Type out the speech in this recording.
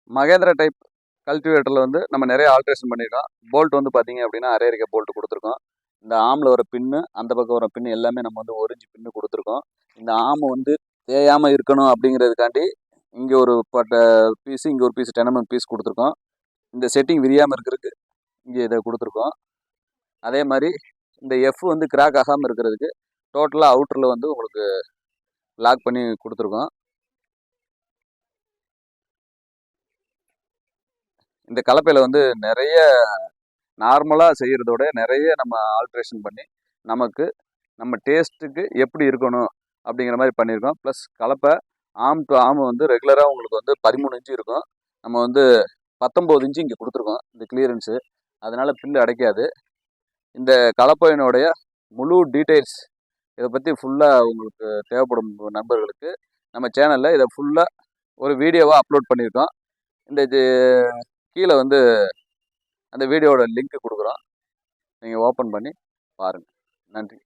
Mahindra type கல்டிவேட்டரில் வந்து நம்ம நிறைய ஆல்ட்ரேஷன் பண்ணியிருக்கோம். போல்ட் வந்து பார்த்தீங்க அப்படின்னா அரையரிக்க போல்ட் கொடுத்துருக்கோம். இந்த ஆமில் வர பின்னு, அந்த பக்கம் வர பின்னு எல்லாமே நம்ம வந்து ஒரிஞ்சு பின்னு கொடுத்துருக்கோம். இந்த ஆமை வந்து தேயாமல் இருக்கணும் அப்படிங்கிறதுக்காண்டி இங்கே ஒரு பீஸு, இங்கே ஒரு பீஸ் 10 mm பீஸ் கொடுத்துருக்கோம். இந்த செட்டிங் விரியாமல் இருக்கிறதுக்கு இங்கே இதை கொடுத்துருக்கோம். அதே மாதிரி இந்த எஃப் வந்து கிராக் ஆகாமல் இருக்கிறதுக்கு டோட்டலாக அவுட்டரில் வந்து உங்களுக்கு லாக் பண்ணி கொடுத்துருக்கோம். இந்த கலப்பையில் வந்து நிறைய நார்மலாக செய்கிறதோட நிறைய நம்ம ஆல்ட்ரேஷன் பண்ணி நமக்கு நம்ம டேஸ்ட்டுக்கு எப்படி இருக்கணும் அப்படிங்கிற மாதிரி பண்ணியிருக்கோம். ப்ளஸ் கலப்பை ஆம் டு ஆம் வந்து ரெகுலராக உங்களுக்கு வந்து 13 இன்ச்சு இருக்கும். நம்ம வந்து 19 இன்ச்சு இங்கே கொடுத்துருக்கோம் இந்த கிளியரன்ஸு. அதனால் பில்லு அடைக்காது. இந்த கலப்பையினுடைய முழு டீட்டெயில்ஸ் இதை பற்றி ஃபுல்லாக உங்களுக்கு தேவைப்படும் நண்பர்களுக்கு நம்ம சேனலில் இதை ஃபுல்லாக ஒரு வீடியோவாக அப்லோட் பண்ணியிருக்கோம். இந்த இது கீழே வந்து அந்த வீடியோவோட லிங்க் கொடுக்குறோம். நீங்கள் ஓப்பன் பண்ணி பாருங்கள். நன்றி.